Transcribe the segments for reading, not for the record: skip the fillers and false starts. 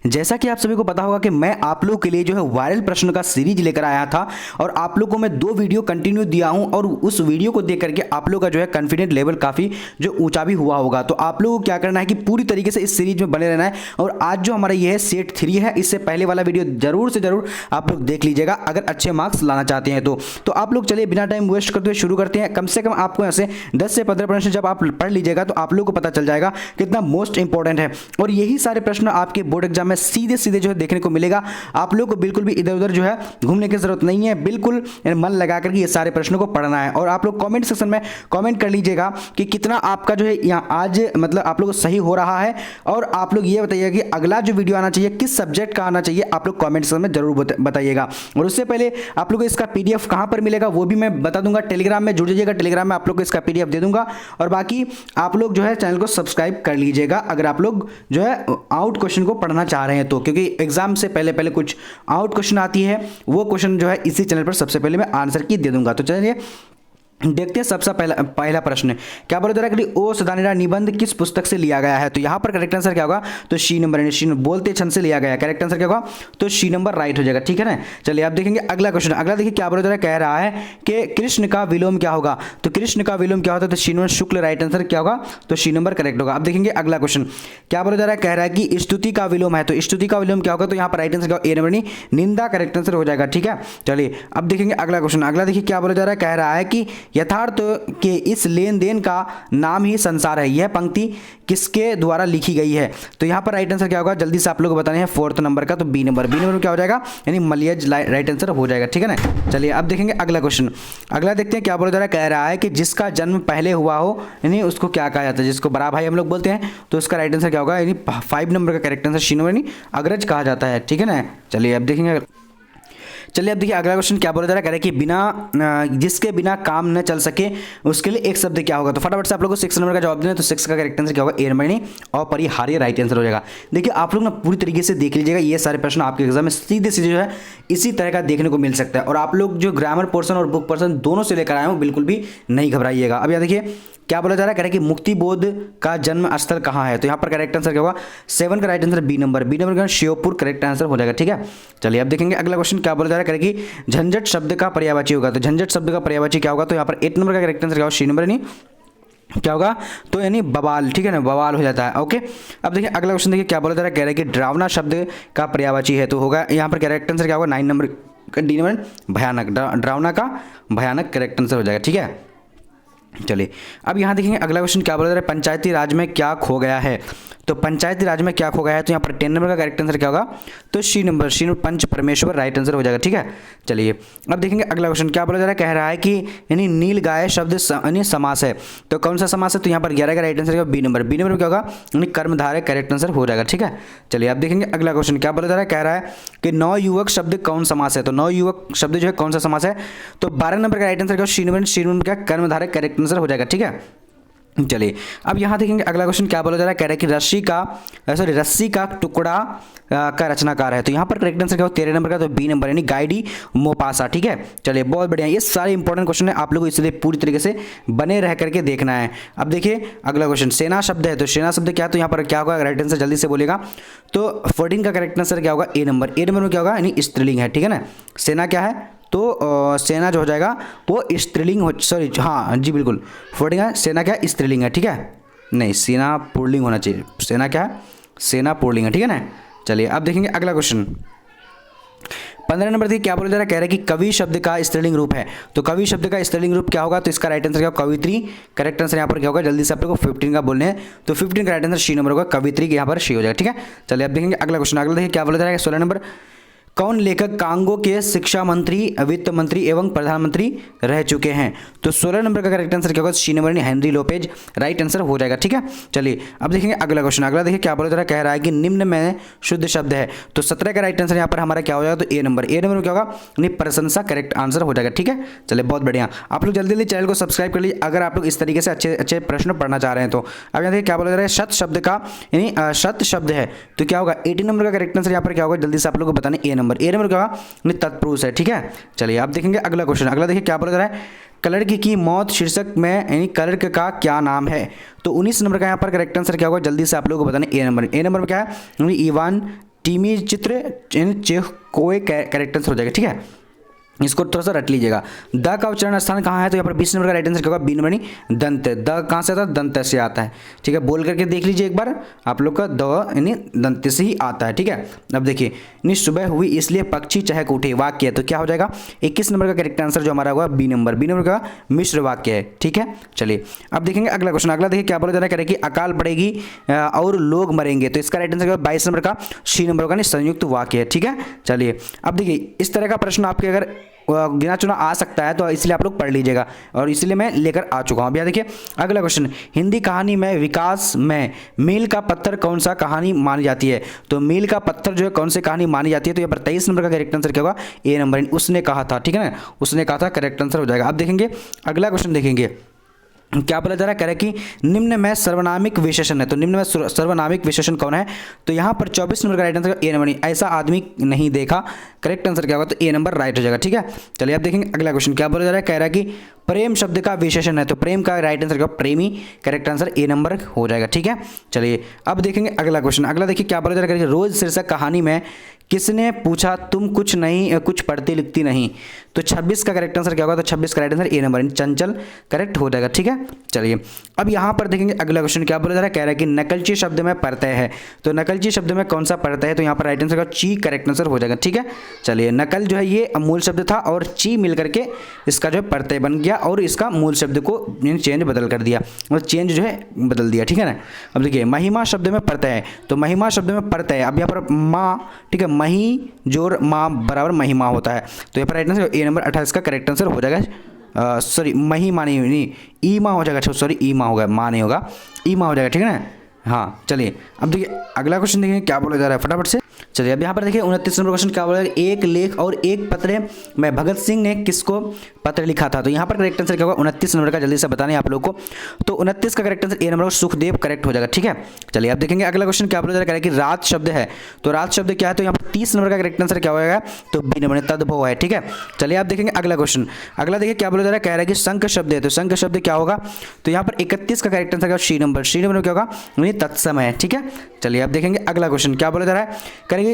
जैसा कि आप सभी को पता होगा कि मैं आप लोगों के लिए जो है वायरल प्रश्न का सीरीज लेकर आया था और आप लोगों को मैं 2 वीडियो कंटिन्यू दिया हूं और उस वीडियो को देख करके आप लोगों का जो है कॉन्फिडेंट लेवल काफ़ी जो ऊंचा भी हुआ होगा। तो आप लोगों को क्या करना है कि पूरी तरीके से इस सीरीज में बने रहना है। और आज जो हमारा ये है सेट 3 है, इससे पहले वाला वीडियो जरूर से जरूर आप लोग देख लीजिएगा अगर अच्छे मार्क्स लाना चाहते हैं तो आप लोग चलिए बिना टाइम वेस्ट करते हुए शुरू करते हैं। कम से कम आपको ऐसे 10 से 15 प्रश्न जब आप पढ़ लीजिएगा तो आप लोगों को पता चल जाएगा कितना मोस्ट इंपॉर्टेंट है। और यही सारे प्रश्न आपके बोर्ड एग्जाम में सीधे सीधे जो है देखने को मिलेगा। आप लोग को बिल्कुल भी इधर उधर जो है घूमने की जरूरत नहीं है, बिल्कुल मन लगा करके ये सारे प्रश्नों को पढ़ना है। और आप लोग कमेंट सेक्शन में कमेंट कर लीजिएगा कि कितना आपका जो है यहाँ आज मतलब आप लोग सही हो रहा है। और आप लोग ये बताइएगा कि अगला जो वीडियो आना चाहिए किस सब्जेक्ट का आना चाहिए, आप लोग कमेंट सेक्शन में जरूर बताइएगा। और उससे पहले आप लोग को इसका पीडीएफ कहाँ पर मिलेगा वो भी मैं बता दूंगा। टेलीग्राम में जुड़ जाइएगा, टेलीग्राम में आप लोग को इसका पीडीएफ दे दूंगा। और बाकी आप लोग जो है चैनल को सब्सक्राइब कर लीजिएगा अगर आप लोग जो है आउट क्वेश्चन को पढ़ना चाह रहे हैं तो, क्योंकि एग्जाम से पहले पहले कुछ आउट क्वेश्चन आती है, वो क्वेश्चन जो है इसी चैनल पर सबसे पहले मैं आंसर की दे दूंगा। तो चलिए देखते हैं सबसे पहला प्रश्न क्या बोला जा रहा है कि ओ सदानीरा निबंध किस पुस्तक से लिया गया है। तो यहाँ पर करेक्ट आंसर क्या होगा, तो सी नंबर बोलते छंद से लिया गया है। करेक्ट आंसर क्या होगा, तो सी नंबर राइट हो जाएगा। ठीक है ना। चलिए अब देखेंगे अगला क्वेश्चन। अगला देखिए क्या बोला जा रहा है, कह रहा है कि कृष्ण का विलोम क्या होगा। तो कृष्ण का विलोम क्या होता है, तो सी नंबर शुक्ल। राइट आंसर क्या होगा, तो सी नंबर करेक्ट होगा। अब देखेंगे अगला क्वेश्चन क्या बोला जा रहा है, कह रहा है कि स्तुति का विलोम है। तो स्तुति का विलोम क्या होगा, तो यहाँ पर राइट आंसर क्या होगा, ए नंबर निंदा करेक्ट आंसर हो जाएगा। ठीक है। चलिए अब देखेंगे अगला क्वेश्चन। अगला देखिए क्या बोला जा रहा है, कह रहा है कि यथार्थ कि इस लेन देन का नाम ही संसार है। यह पंक्ति किसके द्वारा लिखी गई है। तो यहां पर राइट आंसर क्या होगा, जल्दी से आप लोग बताने हैं 4th नंबर का, तो बी नंबर में क्या हो जाएगा, यानी मलयज राइट आंसर हो जाएगा। ठीक है ना। चलिए अब देखेंगे अगला क्वेश्चन। अगला देखते हैं क्या बोला जा रहा है, कह रहा है कि जिसका जन्म पहले हुआ हो यानी उसको क्या कहा जाता है, जिसको बड़ा भाई हम लोग बोलते हैं, तो उसका राइट आंसर क्या होगा, यानी 5 नंबर का करेक्ट आंसर सी नंबर यानी अग्रज कहा जाता है। ठीक है ना। चलिए अब देखेंगे। चलिए अब देखिए अगला क्वेश्चन क्या बोला जा रहा है, कह रहा है कि बिना जिसके बिना काम न चल सके उसके लिए एक शब्द क्या होगा। तो फटाफट से आप लोगों को 6 नंबर का जवाब देना है। तो 6 का करेक्ट आंसर क्या होगा, ए नंबर यानी अपरिहार्य राइट आंसर हो जाएगा। देखिए आप लोग ना पूरी तरीके से देख लीजिएगा, ये सारे प्रश्न आपके एग्जाम में सीधे सीधे जो है इसी तरह का देखने को मिल सकता है। और आप लोग जो ग्रामर पोर्सन और बुक पोर्सन दोनों से लेकर आए हो बिल्कुल भी नहीं घबराइएगा। अब यहाँ देखिए क्या बोला जा रहा है, कह रहा है कि मुक्ति बोध का जन्म स्थल कहाँ है। तो यहाँ पर करेक्ट आंसर क्या होगा, 7 का राइट आंसर बी नंबर का श्योपुर करेक्ट आंसर हो जाएगा। ठीक है। चलिए अब देखेंगे अगला क्वेश्चन क्या बोला जा रहा है, कह रहा है कि झंझट शब्द का पर्यायवाची होगा। तो झंझट शब्द का पर्यायवाची क्या होगा, तो यहाँ पर 8 नंबर का करेक्ट आंसर क्या होगा, सी नंबर यानी क्या होगा, तो यानी बवाल। ठीक है ना, बवाल हो जाता है। ओके। अब देखिए अगला क्वेश्चन देखिए क्या बोला जा रहा है, कह रहा है कि डरावना शब्द का पर्यायवाची है। तो होगा यहाँ पर करेक्ट आंसर क्या होगा, 9 नंबर का डी नंबर भयानक। डरावना का भयानक करेक्ट आंसर हो जाएगा। ठीक है। चलिए अब यहाँ देखेंगे अगला क्वेश्चन क्या बोला जा रहा है, पंचायती राज में क्या खो गया है। तो पंचायती राज में क्या खो गया है, तो यहाँ पर 10 नंबर का करेक्ट आंसर क्या होगा, तो सी नंबर पंच परमेश्वर राइट आंसर हो जाएगा। ठीक है। चलिए अब देखेंगे अगला क्वेश्चन क्या बोला जा रहा है, कह रहा है कि यानी नील गाय शब्द यानी समास है। तो कौन सा समास है, तो यहाँ पर 11 का राइट आंसर क्या होगा, बी नंबर में क्या होगा, यानी कर्मधारय करेक्ट आंसर हो जाएगा। ठीक है। चलिए अब देखेंगे अगला क्वेश्चन क्या बोला जा रहा है, कह रहा है कि नवयुवक शब्द कौन समास है। तो नवयुवक शब्द जो है कौन सा समास है, तो 12 नंबर का राइट आंसर क्या, सी नंबर क्या कर्मधारय करेक्ट आंसर हो जाएगा। ठीक है। चलिए अब यहाँ देखेंगे अगला क्वेश्चन क्या बोला जा रहा है, कह रहा है कि रस्सी का टुकड़ा का रचनाकार है। तो यहाँ पर करेक्ट आंसर क्या हो, 13 नंबर का, तो बी नंबर यानी गाइडी मोपासा। ठीक है। चलिए बहुत बढ़िया, ये सारे इंपॉर्टेंट क्वेश्चन है, आप लोगों को इसलिए पूरी तरीके से बने रह करके देखना है। अब देखिए अगला क्वेश्चन सेना शब्द है। तो सेना शब्द क्या है, तो यहाँ पर क्या होगा, राइट आंसर जल्दी से बोलेगा। तो 14 का करेक्ट आंसर क्या होगा, ए नंबर में क्या होगा, यानी स्त्रीलिंग है। ठीक है ना। सेना क्या है, तो सेना जो हो जाएगा वो स्त्रीलिंग हो, सॉरी हाँ जी बिल्कुल 14 है, सेना क्या है, स्त्रीलिंग है। ठीक है। नहीं सेना पुल्लिंग होना चाहिए, सेना क्या है, सेना पुल्लिंग है। ठीक है ना। चलिए अब देखेंगे अगला क्वेश्चन 15 नंबर देखिए क्या बोला जा रहा है, कह रहा है कि कवि शब्द का स्त्रीलिंग रूप है। तो कवि शब्द का स्त्रीलिंग रूप क्या होगा, तो इसका राइट आंसर क्या होगा, कवित्री। करेक्ट आंसर यहाँ पर क्या होगा, जल्दी से आप लोग को 15 का बोलने हैं, तो 15 का राइट आंसर सी नंबर होगा, कवित्री के यहाँ पर सी हो जाएगा। ठीक है। चलिए अब देखेंगे अगला क्वेश्चन। अगला देखिए क्या बोला जा रहा है, 16 नंबर कौन लेखक कांगो के शिक्षा मंत्री, वित्त मंत्री एवं प्रधानमंत्री रह चुके हैं। तो 16 नंबर का करेक्ट आंसर क्या होगा, C number Henry Lopez right answer हो जाएगा। ठीक है। चलिए अब देखेंगे अगला क्वेश्चन। अगला देखिए क्या बोला जा रहा है, कह रहा है कि निम्न में शुद्ध शब्द है। तो 17 का राइट आंसर यहाँ पर हमारा क्या हो जाएगा, तो ए नंबर में क्या होगा, यानी प्रशंसा करेक्ट आंसर हो जाएगा। ठीक है। चलिए बहुत बढ़िया, आप लोग जल्दी जल्दी चैनल को सब्सक्राइब कर लीजिए अगर आप लोग इस तरीके से अच्छे अच्छे प्रश्न पढ़ना चाह रहे हैं। तो अब यहाँ देखिए क्या बोला जा रहा है, शत शब्द का यानी शत शब्द है। तो क्या होगा, 18 नंबर का करेक्ट आंसर यहाँ पर क्या होगा, जल्दी से आप लोग को बताने, ए नंबर क्या होगा, तत्पुरुष है। ठीक है। चलिए अब देखेंगे अगला क्वेश्चन। अगला देखिए क्या बोला जा रहा है, क्लर्क की मौत शीर्षक में यानी क्लर्क का क्या नाम है। तो 19 नंबर का यहाँ पर करेक्ट आंसर क्या होगा, जल्दी से आप लोगों को बताने, ए नंबर में क्या है, इवान टीमी चित्र चेहकोए करेक्ट आंसर हो जाएगा। ठीक है, इसको थोड़ा सा रट लीजिएगा। द का उच्चारण स्थान कहाँ है, तो यहाँ पर 20 नंबर का राइट आंसर क्या होगा, बी नंबर यानी दंत। द कहाँ से आता है, दंत से आता है। ठीक है, बोल करके देख लीजिए एक बार, आप लोग का द यानी दंत से ही आता है। ठीक है, अब देखिए, यानी सुबह हुई इसलिए पक्षी चहक उठे, वाक्य है, तो क्या हो जाएगा 21 नंबर का करेक्ट आंसर जो हमारा होगा बी नंबर। बी नंबर का मिश्र वाक्य है। ठीक है, चलिए अब देखेंगे अगला क्वेश्चन। अगला देखिए क्या बोला जा रहा है, कह रहे कि अकाल पड़ेगी और लोग मरेंगे, तो इसका राइट आंसर 22 नंबर का सी नंबर का संयुक्त वाक्य है। ठीक है, चलिए अब देखिए, इस तरह का प्रश्न आपके अगर गिना चुना आ सकता है तो इसलिए आप लोग पढ़ लीजिएगा, और इसलिए मैं लेकर आ चुका हूँ। अब यहाँ देखिए अगला क्वेश्चन, हिंदी कहानी में विकास में मील का पत्थर कौन सा कहानी मानी जाती है, तो मील का पत्थर जो है कौन सी कहानी मानी जाती है, तो यहाँ पर 23 नंबर का करेक्ट आंसर क्या होगा, ए नंबर। उसने कहा था। ठीक है ना, उसने कहा था, करेक्ट आंसर हो जाएगा। अब देखेंगे अगला क्वेश्चन, देखेंगे क्या बोला जा रहा है, कह रहा है कि निम्न में सर्वनामिक विशेषण है, तो निम्न में सर्वनामिक विशेषण कौन है, तो यहाँ पर 24 नंबर का राइट आंसर ए नंबर, ऐसा आदमी नहीं देखा, करेक्ट आंसर क्या होगा, तो ए नंबर राइट हो जाएगा। ठीक है, चलिए अब देखेंगे अगला क्वेश्चन क्या बोला जा रहा है, कह रहा है कि प्रेम शब्द का विशेषण है, तो प्रेम का राइट आंसर क्या, प्रेमी, करेक्ट आंसर ए नंबर हो जाएगा। ठीक है, चलिए अब देखेंगे अगला क्वेश्चन। अगला देखिए क्या बोला जा रहा है, रोज शीर्षक कहानी में किसने पूछा तुम कुछ नहीं कुछ पढ़ती लिखती नहीं, तो 26 का करेक्ट आंसर क्या होगा, तो 26 का right answer A number Chanchal correct हो जाएगा। ठीक है, चलिए अब यहाँ पर देखेंगे अगला क्वेश्चन क्या बोला जा रहा है, कह रहा है कि नकलची शब्द में प्रत्यय है, तो नकलची शब्द में कौन सा प्रत्यय है, तो यहाँ पर राइट आंसर का ची करेक्ट आंसर हो जाएगा। ठीक है, चलिए नकल जो है ये मूल शब्द था और ची मिल करके इसका जो है प्रत्यय बन गया और इसका मूल शब्द को चेंज बदल कर दिया, मतलब चेंज जो है बदल दिया। ठीक है ना, अब देखिए महिमा शब्द में प्रत्यय है, तो महिमा शब्द में प्रत्यय, अब यहाँ पर माँ, ठीक है, मही जोर माँ बराबर महिमा होता है, तो यहाँ पर राइट आंसर ए नंबर 28 का करेक्ट आंसर हो जाएगा। सॉरी मही मानी नहीं, ई माँ हो जाएगा, सॉरी ई माँ होगा, माँ नहीं होगा, ई माँ हो जाएगा। ठीक है ना, हाँ चलिए अब देखिए अगला क्वेश्चन देखिए क्या बोला जा रहा है फटाफट से। चलिए अब यहाँ पर देखिए 29 नंबर क्वेश्चन क्या बोला है, एक लेख और एक पत्र में भगत सिंह ने किसको पत्र लिखा था, तो यहाँ पर करेक्ट आंसर क्या होगा 29 नंबर का, जल्दी से बताने आप लोग को, तो 29 का correct answer A number Sukhdev correct हो जाएगा। ठीक है, चलिए अब देखेंगे अगला क्वेश्चन क्या बोला जा रहा है कि रात शब्द है, तो रात शब्द क्या है, तो यहाँ पर 30 नंबर का करेक्ट आंसर क्या हो जाएगा, तो बी नंबर तद्भव है। ठीक है, चलिए आप देखेंगे अगला क्वेश्चन। अगला देखिए क्या बोला जा रहा है, कह रहा है कि शंख शब्द है, तो शंख शब्द क्या होगा, तो यहाँ पर 31 का करेक्ट आंसर क्या, सी नंबर, सी नंबर क्या होगा, यानी तत्समय। ठीक है, चलिए अब देखेंगे अगला क्वेश्चन क्या बोला जा रहा है, करेंगे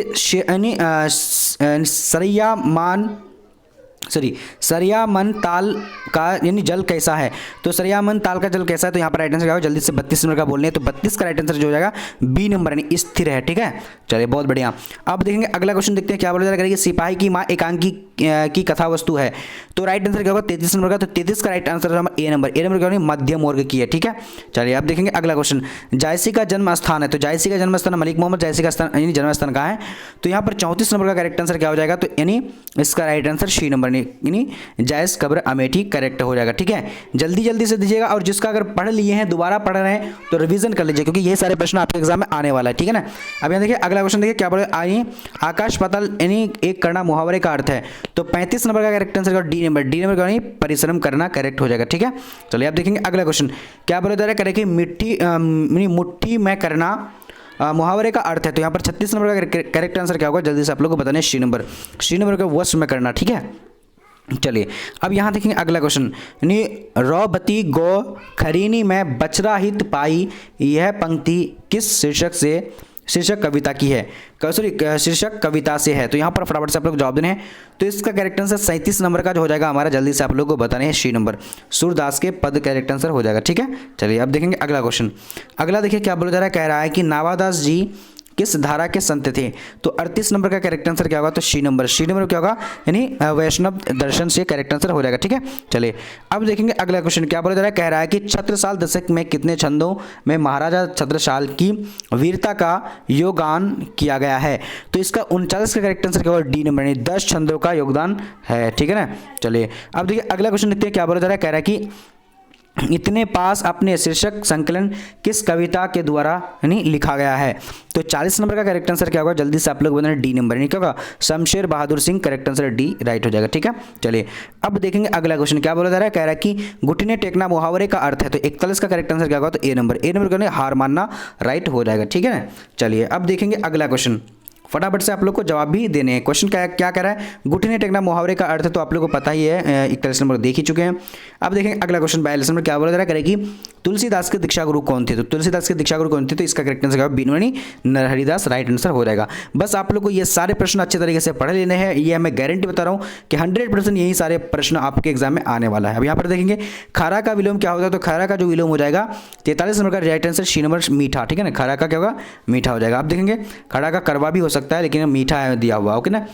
सरियामन ताल का यानी जल कैसा है, तो सरियामन ताल का जल कैसा है, तो यहाँ पर राइट आंसर क्या होगा, जल्दी से 32 नंबर का बोलने हैं, तो 32 का राइट आंसर जो हो जाएगा बी नंबर यानी स्थिर है। ठीक है, चलिए बहुत बढ़िया। अब देखेंगे अगला क्वेश्चन, देखते हैं क्या बोला जा रहा है, सिपाही की माँ एकांकी की कथा वस्तु है, तो राइट आंसर क्या होगा 33 नंबर का, तो 33 का right answer A number, A number क्या होगा मध्यम वर्ग की है। ठीक है, चलिए अब देखेंगे अगला क्वेश्चन, जायसी का जन्म स्थान है, तो जायसी का जन्म स्थान मलिक मोहम्मद जायसी का स्थान यानी जन्म स्थान कहाँ है, तो यहाँ पर 34 नंबर का करेक्ट आंसर क्या हो जाएगा, तो यानी इसका राइट आंसर सी नंबर यानी जायस कब्र अमेठी करेक्ट हो जाएगा। ठीक है, जल्दी जल्दी से दीजिएगा, और जिसका अगर पढ़ लिए हैं दोबारा पढ़ रहे हैं तो रिवीजन कर लीजिए, क्योंकि ये सारे प्रश्न आपके एग्जाम में आने वाला है। ठीक है ना, अब यहाँ देखिए अगला क्वेश्चन देखिए क्या बोले, आइए आकाश पाताल यानी एक करना मुहावरे का अर्थ है, तो 35 नंबर का correct answer D number, D number का परिश्रम करना करेक्ट हो जाएगा। ठीक है, चलिए आप देखेंगे अगला क्वेश्चन क्या बोले जा रहा है, करें कि मुट्ठी में करना मुहावरे का अर्थ है, तो यहाँ पर 36 नंबर का करेक्ट आंसर क्या होगा, जल्दी से आप लोग को बताने, सी नंबर, सी नंबर का वश में करना। ठीक है, चलिए अब यहाँ देखेंगे अगला क्वेश्चन, यानी रौबती गो खरीनी में बचरा हित पाई, यह पंक्ति किस शीर्षक कविता की है, सॉरी शीर्षक कविता से है, तो यहाँ पर फटाफट से आप लोग जवाब देने हैं, तो इसका करेक्ट आंसर 37 नंबर का जो हो जाएगा हमारा, जल्दी से आप लोग को बताने हैं, सी नंबर सूरदास के पद करेक्ट आंसर हो जाएगा। ठीक है, चलिए अब देखेंगे अगला क्वेश्चन। अगला देखिए क्या बोला जा रहा है, कह रहा है कि नावादास जी किस धारा के संत थे, तो 38 नंबर का करेक्ट आंसर क्या होगा, तो सी नंबर, सी नंबर क्या होगा, यानी वैष्णव दर्शन से करेक्ट आंसर हो जाएगा। ठीक है, चलिए अब देखेंगे अगला क्वेश्चन क्या बोला जा रहा है, कह रहा है कि छत्रसाल दशक में कितने छंदों में महाराजा छत्रसाल की वीरता का योगदान किया गया है, तो इसका 39 का करेक्ट आंसर क्या होगा, डी नंबर, यानी 10 छंदों का योगदान है। ठीक है ना, चलिए अब देखिए अगला क्वेश्चन देखते हैं क्या बोला जा रहा है, कह रहा है कि इतने पास अपने शीर्षक संकलन किस कविता के द्वारा यानी लिखा गया है, तो 40 नंबर का करेक्ट आंसर क्या होगा, जल्दी से आप लोग बताना, डी नंबर, यानी क्या होगा Shamsher Bahadur Singh, correct answer D right हो जाएगा। ठीक है, चलिए अब देखेंगे अगला क्वेश्चन क्या बोला जा रहा है, कह रहा है कि घुटने टेकना मुहावरे का अर्थ है, तो 41 का करेक्ट आंसर क्या होगा, तो ए नंबर, ए नंबर क्या हार मानना राइट हो जाएगा। ठीक है ना, चलिए अब देखेंगे अगला क्वेश्चन फटाफट से आप लोग को जवाब भी देने हैं। क्वेश्चन क्या कह रहा है, घुटने टेकना मुहावरे का अर्थ तो आप लोग को पता ही है, 41 नंबर देख ही चुके हैं। अब देखें अगला क्वेश्चन 42 नंबर क्या बोला जा रहा है, करेगी तुलसीदास के दीक्षा गुरु कौन थे। तो तुलसीदास के दीक्षा गुरु कौन थे, तो इसका करेक्ट आंसर क्या होगा, बीनमणि नरहरिदास राइट आंसर हो जाएगा। बस आप लोग को ये सारे प्रश्न अच्छे तरीके से पढ़ लेने हैं, ये मैं गारंटी बता रहा हूँ कि 100% यही सारे प्रश्न आपके एग्जाम में आने वाला है। अब यहाँ पर देखेंगे खारा का विलोम क्या होता है, तो खारा का जो विलोम हो जाएगा 43 नंबर का राइट आंसर सी नंबर मीठा, ठीक है ना, खारा का क्या होगा, मीठा हो जाएगा। आप देखेंगे खड़ा का करवा भी हो सकता है, लेकिन मीठा दिया हुआ, ओके ना।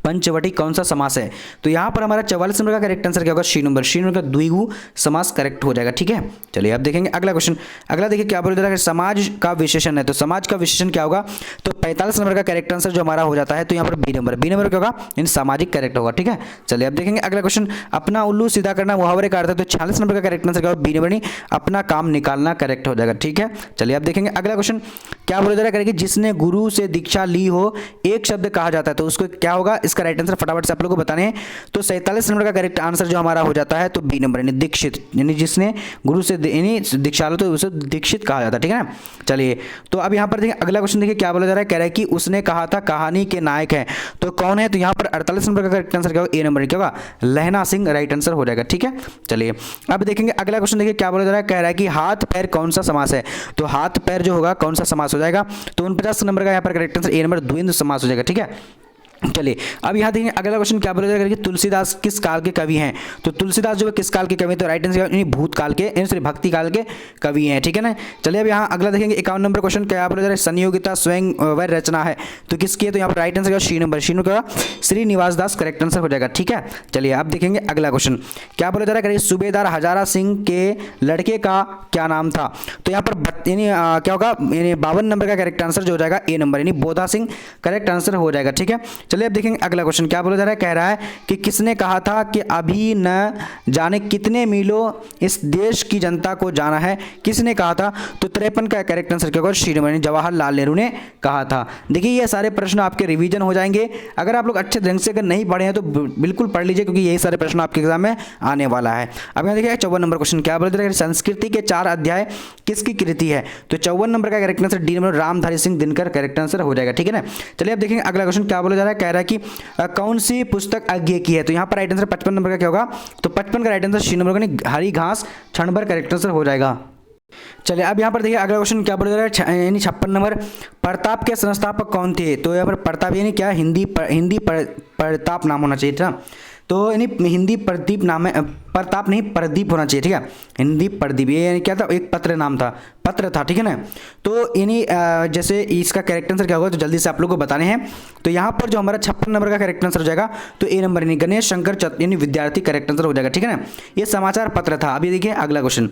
पंचवटी कौन सा समास है, तो यहाँ पर हमारा 44 नंबर का करेक्ट आंसर क्या होगा, शी नंबर का द्विगु समास करेक्ट हो जाएगा, ठीक है। चलिए अब देखेंगे अगला क्वेश्चन। अगला देखिए क्या बोल रहा है, समाज का विशेषण है, तो समाज का विशेषण क्या होगा, तो 45 नंबर का करेक्ट आंसर जो हमारा हो जाता है, तो यहाँ पर बी नंबर क्या होगा, यानी सामाजिक करेक्ट होगा, ठीक है। चलिए अब देखेंगे अगला क्वेश्चन, अपना उल्लू सीधा करना मुहावरे का अर्थ है, तो 46 नंबर का करेक्ट आंसर क्या होगा, बी नंबर अपना काम निकालना करेक्ट हो जाएगा, ठीक है। चलिए अब देखेंगे अगला क्वेश्चन क्या बोला जा रहा है, जिसने गुरु से दीक्षा ली हो एक शब्द कहा जाता है, तो उसको क्या होगा, इसका राइट आंसर फटाफट से आप लोगों को बताने हैं। तो 47 नंबर का करेक्ट आंसर जो हमारा हो जाता है, तो बी नंबर यानी दीक्षित, यानी जिसने गुरु से यानी दीक्षा लो तो उसे दीक्षित कहा जाता है, ठीक है ना। चलिए तो अब यहाँ पर देखिए अगला क्वेश्चन देखिए क्या बोला जा रहा है, कह रहा है कि उसने कहा था कहानी के नायक है, तो कौन है, तो यहाँ पर 48 नंबर का करेक्ट आंसर क्या होगा, ए नंबर क्या होगा, लहना सिंह राइट आंसर हो जाएगा, ठीक है। चलिए अब देखेंगे अगला क्वेश्चन देखिए क्या बोला जा रहा है, कह रहा है कि हाथ पैर कौन सा समास है, तो हाथ पैर जो होगा कौन सा समास हो जाएगा, तो 49 नंबर का यहाँ पर करेक्ट आंसर ए नंबर द्वंद्व समास हो जाएगा, ठीक है। चलिए अब यहाँ देखिए अगला क्वेश्चन क्या बोला जाएगा कि तुलसीदास किस काल के कवि हैं, तो तुलसीदास जो है किस काल के कवि हैं, तो राइट आंसर यानी भूतकाल के यानी भक्ति काल के कवि हैं, ठीक है ना। चलिए अब यहाँ अगला देखेंगे 51 नंबर क्वेश्चन क्या बोला जा रहा है, संयोगिता स्वयं व रचना है, तो किसकी है, तो यहाँ पर राइट आंसर शी नंबर का श्रीनिवास दास करेक्ट आंसर हो जाएगा, ठीक है। चलिए अब देखेंगे अगला क्वेश्चन क्या बोला जा रहा है, सूबेदार हजारा सिंह के लड़के का क्या नाम था, तो यहाँ पर यानी क्या होगा, यानी 52 नंबर का करेक्ट आंसर जो हो जाएगा ए नंबर यानी बोधा सिंह करेक्ट आंसर हो जाएगा, ठीक है। चलिए अब देखेंगे अगला क्वेश्चन क्या बोला जा रहा है, कह रहा है कि किसने कहा था कि अभी न जाने कितने मीलों इस देश की जनता को जाना है, किसने कहा था, तो 53 का करेक्ट आंसर क्या होगा, श्रीमान जवाहरलाल नेहरू ने कहा था। देखिए ये सारे प्रश्न आपके रिवीजन हो जाएंगे, अगर आप लोग अच्छे ढंग से अगर नहीं पढ़े हैं तो बिल्कुल पढ़ लीजिए, क्योंकि यही सारे प्रश्न आपके एग्जाम में आने वाला है। अब यहाँ देखिए 54 नंबर क्वेश्चन क्या बोला जा रहा है, संस्कृति के 4 अध्याय किसकी कृति है, तो 54 नंबर का correct answer D number Ramdhari Singh Dinkar correct answer हो जाएगा, ठीक है ना। चलिए अब देखेंगे अगला क्वेश्चन क्या बोला जा रहा है, कह रहा है कि कौन सी पुस्तक अज्ञे की है, तो यहाँ पर राइट आंसर 55 नंबर का क्या होगा, तो 55 का राइट आंसर सी नंबर का हरी घास क्षण भर करेक्ट आंसर हो जाएगा। चलिए अब यहाँ पर देखिए अगला क्वेश्चन क्या बोला जा रहा है, यानी 56 नंबर प्रताप के संस्थापक कौन थे, तो यहाँ पर प्रताप यानी क्या, हिंदी प्रताप नाम होना चाहिए था, तो यानी हिंदी प्रदीप नाम है, प्रताप नहीं प्रदीप होना चाहिए, ठीक है, हिंदी प्रदीप, ये यानी क्या था, एक पत्र नाम था, पत्र था, ठीक है ना। तो यानी जैसे इसका करेक्ट आंसर क्या होगा, तो जल्दी से आप लोग को बताने हैं। तो यहाँ पर जो हमारा 56 नंबर का करेक्ट आंसर हो जाएगा, तो ए नंबर यानी गणेश शंकर यानी विद्यार्थी करेक्ट आंसर हो जाएगा, ठीक है ना। ये समाचार पत्र था। अभी देखिए अगला क्वेश्चन,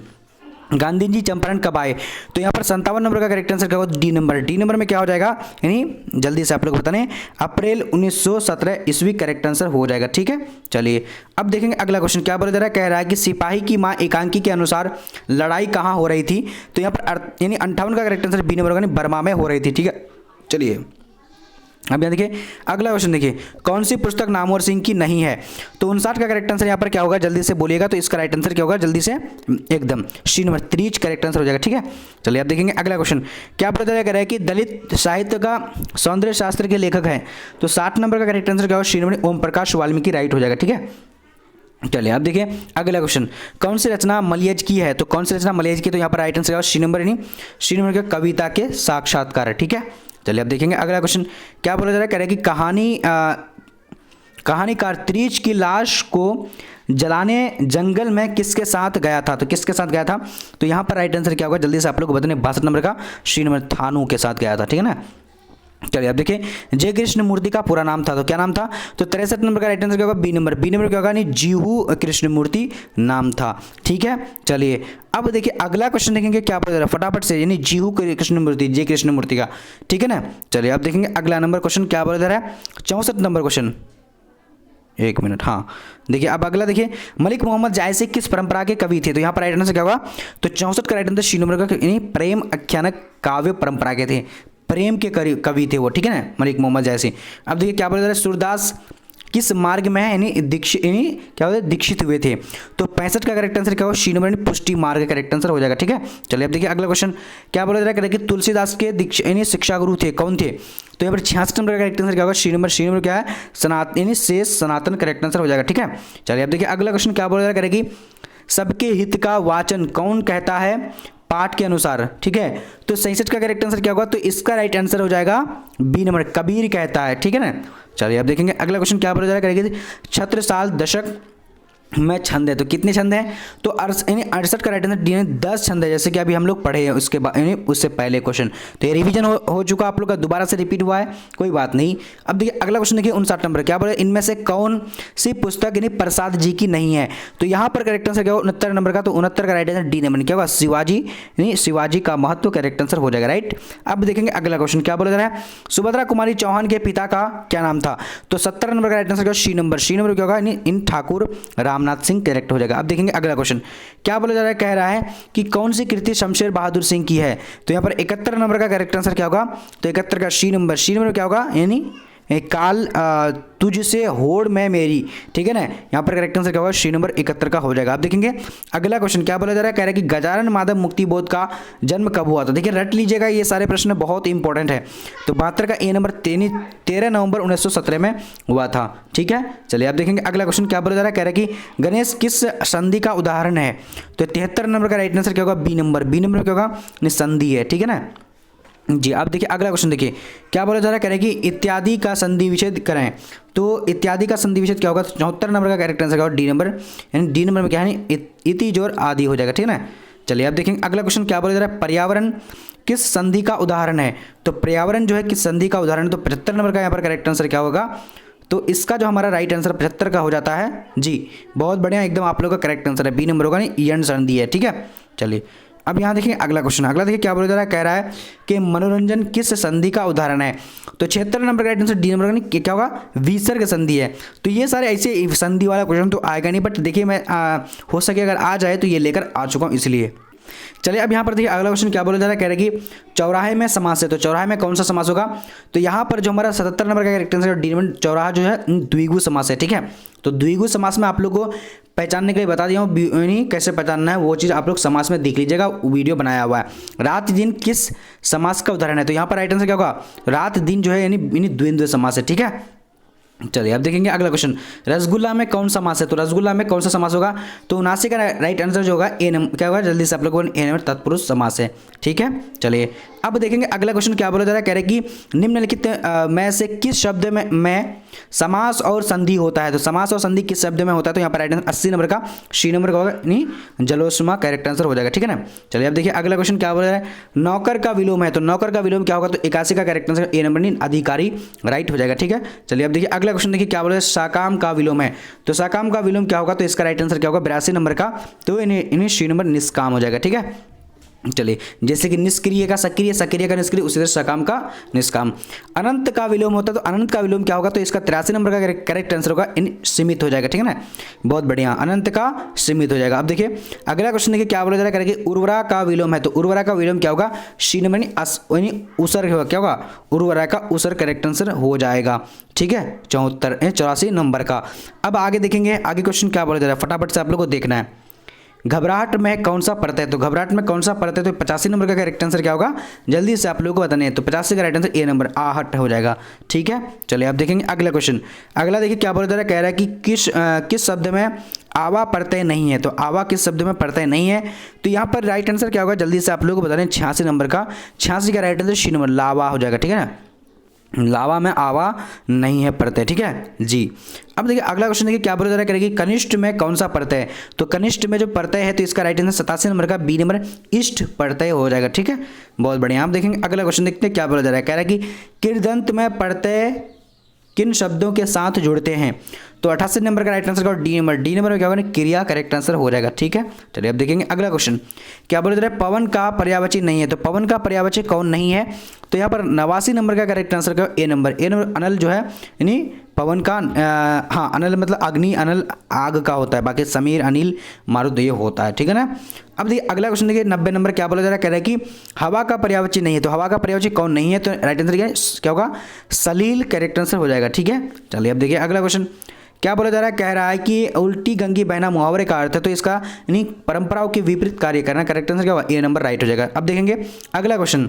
गांधी जी चंपारण कब आए, तो यहाँ पर 57 नंबर का करेक्ट आंसर क्या होगा, डी नंबर में क्या हो जाएगा, यानी जल्दी से आप लोग बताने, अप्रैल 1917 ईस्वी करेक्ट आंसर हो जाएगा, ठीक है। चलिए अब देखेंगे अगला क्वेश्चन क्या बोला जा रहा है, कह रहा है कि सिपाही की मां एकांकी के अनुसार लड़ाई कहाँ हो रही थी, तो यहाँ पर यानी 58 का करेक्ट आंसर बी नंबर यानी बर्मा में हो रही थी, ठीक है। चलिए अब यहाँ देखिए अगला क्वेश्चन देखिए, कौन सी पुस्तक नामवर सिंह की नहीं है, तो 59 का करेक्ट आंसर यहाँ पर क्या होगा, जल्दी से बोलिएगा, तो इसका राइट आंसर क्या होगा, जल्दी से एकदम सी नंबर त्रीच करेक्ट आंसर हो जाएगा, ठीक है। चलिए अब देखेंगे अगला क्वेश्चन क्या पता कर रहा है कि दलित साहित्य का सौंदर्य शास्त्र के लेखक हैं, तो 60 नंबर का करेक्ट आंसर क्या होगा, C number Om Prakash Valmiki right हो जाएगा, ठीक है। चलिए अब देखिए अगला क्वेश्चन, कौन सी रचना मलयज की है, तो कौन सी रचना मलयज की, तो यहाँ पर राइट आंसर सी नंबर यानी सी नंबर का कविता के साक्षात्कार है, ठीक है। चलिए अब देखेंगे अगला क्वेश्चन क्या बोला जा रहा है, कह रहा है कि कहानीकार त्रिच की लाश को जलाने जंगल में किसके साथ गया था, तो किसके साथ गया था, तो यहाँ पर राइट आंसर क्या होगा, जल्दी से आप लोग बताने, 62 नंबर का सी नंबर थानू के साथ गया था, ठीक है ना। चलिए अब देखिए जय कृष्ण मूर्ति का पूरा नाम था, तो क्या नाम था, तो 63 नंबर का राइट आंसर क्या होगा, बी नंबर क्या होगा, नहीं जीहू कृष्ण मूर्ति नाम था, ठीक है। चलिए अब देखिए अगला क्वेश्चन देखेंगे क्या पता चला फटाफट से, यानी जीहू कृष्ण मूर्ति, जय कृष्ण मूर्ति का, ठीक है ना। चलिए अब देखेंगे अगला नंबर क्वेश्चन क्या बोला जा रहा है, 64 नंबर क्वेश्चन, एक मिनट, हाँ देखिए अब अगला देखिए, मलिक मोहम्मद जायसी किस परंपरा के कवि थे, तो यहाँ पर राइट आंसर क्या होगा, तो 64 का राइट आंसर सी नंबर का यानी प्रेम आख्यानक काव्य परंपरा के थे, प्रेम के कवि थे वो, ठीक है ना, मलिक मोहम्मद जायसी। अब देखिए क्या बोल रहा है, सूरदास किस मार्ग में है, यानी क्या होता है, दीक्षित हुए थे, तो 65 का करेक्ट आंसर क्या होगा, सी नंबर यानी पुष्टि मार्ग का करेक्ट आंसर हो जाएगा, ठीक है। चलिए अब देखिए अगला क्वेश्चन क्या बोला जा रहा है कि तुलसीदास के यानी शिक्षा गुरु थे, कौन थे, तो यहाँ पर 66 नंबर का करेक्ट आंसर क्या होगा, सी नंबर। सी नंबर क्या है, सनातन यानी शेष सनातन करेक्ट आंसर हो जाएगा। ठीक है, चलिए अब देखिए अगला क्वेश्चन क्या बोला करेगी, सबके हित का वाचन कौन कहता है पाठ के अनुसार। ठीक है, तो 67 का करेक्ट आंसर क्या होगा, तो इसका राइट आंसर हो जाएगा बी नंबर, कबीर कहता है। ठीक है ना, चलिए अब देखेंगे अगला क्वेश्चन क्या बोला करेगी, छत्रसाल दशक में छंद है, तो कितने छंद हैं, तो 68 का राइट आंसर डी 10 छंद है, जैसे कि अभी हम लोग पढ़े हैं उसके बाद यानी उससे पहले क्वेश्चन। तो ये रिवीजन हो चुका आप लोग का, दोबारा से रिपीट हुआ है, कोई बात नहीं। अब देखिए अगला क्वेश्चन देखिए 59 नंबर क्या बोले, इनमें से कौन सी पुस्तक यानी प्रसाद जी की नहीं है। तो यहाँ पर करेक्ट आंसर क्या होगा 69 नंबर का, तो 69 का राइट आंसर डी नंबर क्या होगा, शिवाजी यानी शिवाजी का महत्व करेक्ट आंसर हो जाएगा। राइट, अब देखेंगे अगला क्वेश्चन क्या बोला जा रहा है, सुभद्रा कुमारी चौहान के पिता का क्या नाम था। तो 70 नंबर का राइट आंसर क्या होगा, सी नंबर। सी नंबर क्या होगा, इन ठाकुर रामनाथ सिंह करेक्ट हो जाएगा। अब देखेंगे अगला क्वेश्चन क्या बोला जा रहा है, कह रहा है कि कौन सी कृति शमशेर बहादुर सिंह की है। तो यहाँ पर 71 नंबर का करेक्ट आंसर क्या होगा, तो 71 का सी नंबर। सी नंबर क्या होगा, यानी काल तुझसे होड़ में मेरी। ठीक है ना, यहाँ पर करेक्ट आंसर क्या होगा, सी नंबर 71 का हो जाएगा। अब देखेंगे अगला क्वेश्चन क्या बोला जा रहा है, कह रहा है कि गजानन माधव मुक्तिबोध का जन्म कब हुआ था। देखिए रट लीजिएगा, ये सारे प्रश्न बहुत इंपॉर्टेंट है। तो 72 का ए नंबर 13 नवंबर 1917 में हुआ था। ठीक है, चलिए अब देखेंगे अगला क्वेश्चन क्या बोला जा रहा है, कह रहा है कि गणेश किस संधि का उदाहरण है। तो 73 नंबर का राइट आंसर क्या होगा, बी नंबर। बी नंबर क्या होगा, संधि है। ठीक है ना जी, अब देखिए अगला क्वेश्चन देखिए क्या बोला जा रहा है, कह रहे हैं कि इत्यादि का संधि विच्छेद करें। तो इत्यादि का संधि विच्छेद क्या होगा, 74 नंबर का करेक्ट आंसर क्या होगा, डी नंबर। यानी डी नंबर में क्या है, इति जोर आदि हो जाएगा। ठीक है ना, चलिए अब देखेंगे अगला क्वेश्चन क्या बोला जा रहा है, पर्यावरण किस संधि का उदाहरण है। तो पर्यावरण जो है किस संधि का उदाहरण है, तो 75 नंबर का यहाँ पर करेक्ट आंसर क्या होगा, तो इसका जो हमारा राइट आंसर 75 का हो जाता है जी। बहुत बढ़िया, एकदम आप लोग का करेक्ट आंसर है, बी नंबर होगा, नहीं यण संधि है। ठीक है, चलिए अब यहाँ देखिए अगला क्वेश्चन। अगला देखिए क्या बोला जा रहा है, कह रहा है कि मनोरंजन किस संधि का उदाहरण है। तो 76 नंबर का राइट आंसर डी नंबर का क्या होगा, विसर्ग संधि है। तो ये सारे ऐसे संधि वाला क्वेश्चन तो आएगा नहीं, बट देखिए मैं हो सके अगर आ जाए तो ये लेकर आ चुका हूँ इसलिए। चलिए अब यहाँ पर देखिए अगला क्वेश्चन क्या बोला जा रहा है, कह रहे हैं कि चौराहे में समास है। तो चौराहे में कौन सा समास होगा, तो यहाँ पर जो हमारा 77 नंबर का करेक्ट आंसर डी नंबर, चौराहा जो है द्विगु समास है। ठीक है, तो द्विगु समास में आप लोग को पहचानने के लिए बता दिया हूँ, कैसे पहचानना है वो चीज़ आप लोग समास में देख लीजिएगा, वीडियो बनाया हुआ है। रात दिन किस समास का उदाहरण है, तो यहाँ पर राइट आंसर क्या होगा, रात दिन जो है यानी द्वंद्व समास है। ठीक है, चलिए अब देखेंगे अगला क्वेश्चन, रसगुल्ला में कौन सा समास है। तो रसगुल्ला में कौन सा समास होगा, तो 79 का राइट आंसर जो होगा ए नंबर क्या होगा, जल्दी से आप लोगों को ए नंबर तत्पुरुष समास है। ठीक है, चलिए अब देखेंगे अगला क्वेश्चन क्या बोला जा रहा है, कह रहे हैं कि निम्नलिखित में से किस शब्द में समास और संधि होता है। तो समास और संधि किस शब्द में होता है, तो यहाँ पर राइट आंसर 80 नंबर का सी नंबर का होगा, नहीं जलोष्मा करेक्ट आंसर हो जाएगा। ठीक है ना, चलिए अब देखिए अगला क्वेश्चन क्या बोला जा रहा है, नौकर का विलोम है। तो नौकर का विलोम क्या होगा, तो 81 का करेक्ट आंसर ए नंबर, नहीं अधिकारी राइट हो जाएगा। ठीक है, चलिए अब देखिए अगला क्वेश्चन देखिए क्या बोला है, साकाम का विलोम है। तो साकाम का विलोम क्या होगा, तो इसका राइट आंसर क्या होगा, 82 नंबर का, तो इन्हें सी नंबर निष्काम हो जाएगा। ठीक है, चलिए जैसे कि निष्क्रिय का सक्रिय, सक्रिय का निष्क्रिय, उसी तरह सकाम का निष्काम। अनंत का विलोम होता है, तो अनंत का विलोम क्या होगा, तो इसका 83 नंबर का करेक्ट आंसर होगा सीमित हो जाएगा। ठीक है ना, बहुत बढ़िया, अनंत का सीमित हो जाएगा। अब देखिए अगला क्वेश्चन देखिए क्या बोला जा रहा है, कि उर्वरा का विलोम है। तो उर्वरा का विलोम क्या होगा, सी नंबर उसर क्या होगा, उर्वरा का उसर करेक्ट आंसर हो जाएगा। ठीक है, 84 नंबर का। अब आगे देखेंगे, आगे क्वेश्चन क्या बोला जा रहा है, फटाफट से आप लोग को देखना है। घबराहट में कौन सा पड़ता है। तो घबराहट में कौन सा पड़ता है, तो 85 नंबर का करेक्ट आंसर क्या होगा, जल्दी से आप लोगों को बताना है। तो 85 का राइट आंसर ए नंबर आहट हो जाएगा। ठीक है, चलिए आप देखेंगे अगला क्वेश्चन। अगला देखिए क्या बोला जा रहा है, कह रहा है कि किस शब्द में आवा प्रत्यय नहीं है। तो आवा किस शब्द में प्रत्यय नहीं है, तो यहाँ पर राइट आंसर क्या होगा, जल्दी से आप लोगों को बताना है। 86 नंबर का, 86 का राइट आंसर सी नंबर लावा हो जाएगा। ठीक है ना, लावा में आवा नहीं है प्रत्यय। ठीक है जी, अब देखिए अगला क्वेश्चन देखिए क्या बोला जा रहा है, करेगी कनिष्ठ में कौन सा प्रत्यय है। तो कनिष्ठ में जो प्रत्यय है, तो इसका राइट आंसर 87 नंबर का बी नंबर इष्ट प्रत्यय हो जाएगा। ठीक है, बहुत बढ़िया। आप देखेंगे अगला क्वेश्चन देखते हैं क्या बोला जा रहा है, कह रहा है कि कृदंत में प्रत्यय किन शब्दों के साथ जुड़ते हैं। तो 88 नंबर का राइट आंसर का डी नंबर, डी नंबर में क्या होगा, क्रिया करेक्ट आंसर हो जाएगा। ठीक है, चलिए अब देखेंगे अगला क्वेश्चन क्या बोला जा रहा है, पवन का पर्यायवाची नहीं है। तो पवन का पर्यायवाची कौन नहीं है, तो यहाँ पर 89 नंबर का करेक्ट आंसर का ए नंबर, ए नंबर अनल जो है, यानी पवन का हाँ अनल मतलब अग्नि, अनल आग का होता है, बाकी समीर अनिल मारुत ये होता है। ठीक है ना, अब देखिए अगला क्वेश्चन देखिए 90 नंबर क्या बोला जा रहा है, कह रहा है कि हवा का पर्यायवाची नहीं है। तो हवा का पर्यायवाची कौन नहीं है, तो राइट आंसर क्या होगा, सलील करेक्ट आंसर हो जाएगा। ठीक है, चलिए अब देखिए अगला क्वेश्चन क्या बोला जा रहा है, कह रहा है कि उल्टी गंगी बहना मुहावरे का अर्थ है। तो इसका यानी परंपराओं के विपरीत कार्य करना, करेक्ट आंसर क्या होगा, ए नंबर राइट हो जाएगा। अब देखेंगे अगला क्वेश्चन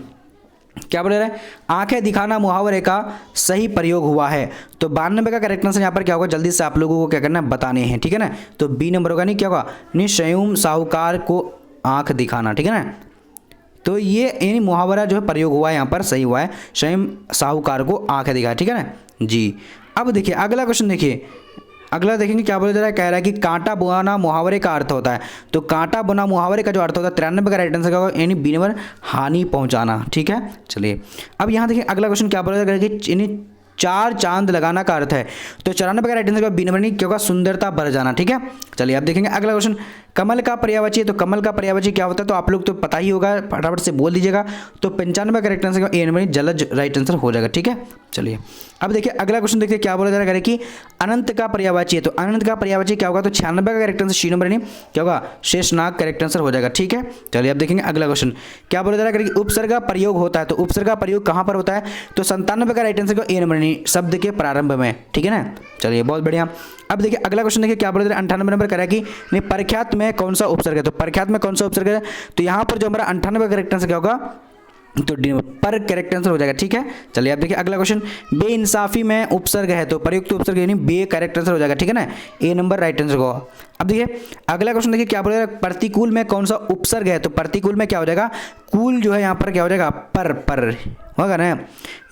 क्या बोल रहे हैं, आंखें दिखाना मुहावरे का सही प्रयोग हुआ है। तो 92 का करेक्ट आंसर यहाँ पर क्या होगा, जल्दी से आप लोगों को क्या करना है बताने हैं, ठीक है ना। तो बी नंबर होगा, नहीं क्या होगा, नहीं स्वयं साहूकार को आंख दिखाना, ठीक है ना। तो ये यानी मुहावरा जो है प्रयोग हुआ है यहाँ पर सही हुआ है, स्वयं साहूकार को आंख दिखाया, ठीक है ना जी। अब देखिए अगला क्वेश्चन, देखिए अगला देखेंगे क्या बोला जा रहा है, कह रहा है कि कांटा बुना मुहावरे का अर्थ होता है। तो कांटा बुना मुहावरे का जो अर्थ होता है 93 का राइट आंसर क्या होगा, यानी बी नंबर हानि पहुंचाना, ठीक है। चलिए अब यहाँ देखिए अगला क्वेश्चन क्या बोला जा रहा है कि यानी 4 चांद लगाना का अर्थ है। तो 94 का राइट आंसर बी नंबर, नहीं क्या होगा, सुंदरता बढ़ जाना, ठीक है। चलिए अब देखेंगे अगला क्वेश्चन, कमल का पर्यायवाची है। तो कमल का पर्यायवाची क्या होता है, तो आप लोग तो पता ही होगा, फटाफट से बोल दीजिएगा। तो 95 का right answer A number Jalaj right answer हो जाएगा, ठीक है। चलिए अब देखिए अगला क्वेश्चन देखिए क्या बोला जा रहा है कि अनंत का पर्यायवाची है। तो अनंत का पर्यायवाची क्या होगा, तो 96 का करेक्ट आंसर सी नंबर, नहीं क्या होगा, शेषनाग करेक्ट आंसर हो जाएगा, ठीक है। चलिए अब देखेंगे अगला क्वेश्चन क्या बोला जा रहा है कि उपसर्ग का प्रयोग होता है। तो उपसर्ग का प्रयोग कहाँ पर होता है, तो 97 का राइट आंसर ए नंबर, नहीं शब्द के प्रारंभ में, ठीक है ना। चलिए बहुत बढ़िया। अब देखिए अगला क्वेश्चन देखिए क्या बोला जा रहा है, 98 नंबर करा कि नहीं प्रख्यात में कौन सा उपसर्ग है। तो प्रख्यात में कौन सा उपसर्ग है, तो यहाँ पर जो हमारा 98 का करेक्ट आंसर क्या होगा, तो डी पर करेक्ट आंसर हो जाएगा, ठीक है। चलिए अब देखिए अगला क्वेश्चन, बेइंसाफी में उपसर्ग है। तो प्रयुक्त उपसर्ग यानी बे करेक्ट आंसर हो जाएगा, ठीक है ना, ए नंबर राइट आंसर होगा। अब देखिए अगला क्वेश्चन देखिए क्या बोलेगा, प्रतिकूल में कौन सा उपसर्ग है। तो प्रतिकूल में क्या हो जाएगा, कूल जो है यहाँ पर क्या हो जाएगा, पर होगा ना,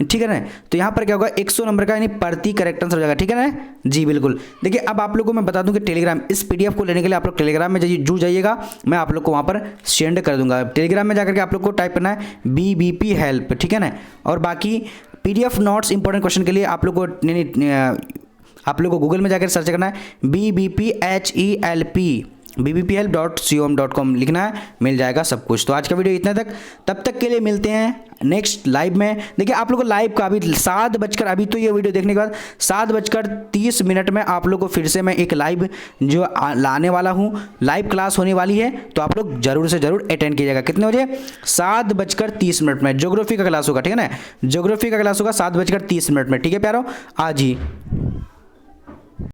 ठीक है ना। तो यहाँ पर क्या होगा 100 नंबर का यानी प्रति करेक्ट आंसर हो जाएगा, ठीक है ना जी बिल्कुल। देखिए अब आप लोगों को मैं बता दूं कि टेलीग्राम इस पीडीएफ को लेने के लिए आप लोग टेलीग्राम में जुड़ जाइएगा, मैं आप लोग को वहाँ पर सेंड कर दूंगा। टेलीग्राम में जाकर के आप लोग को टाइप करना है BBP हेल्प, ठीक है ना। और बाकी पीडीएफ नोट्स इंपॉर्टेंट क्वेश्चन के लिए आप लोग को आप लोग को गूगल में जाकर सर्च करना है BBP HELP bbphelp.com लिखना है, मिल जाएगा सब कुछ। तो आज का वीडियो इतना तक, तब तक के लिए मिलते हैं नेक्स्ट लाइव में। देखिए आप लोग को लाइव का अभी 7 बजकर, अभी तो ये वीडियो देखने के बाद 7:30 में आप लोग को फिर से मैं एक लाइव जो लाने वाला हूँ, लाइव क्लास होने वाली है। तो आप लोग जरूर से जरूर अटेंड कीजिएगा। कितने बजे, 7:30 में ज्योग्राफी का क्लास होगा, ठीक है ना। ज्योग्राफी का क्लास होगा 7:30 में, ठीक है प्यारो। आज ही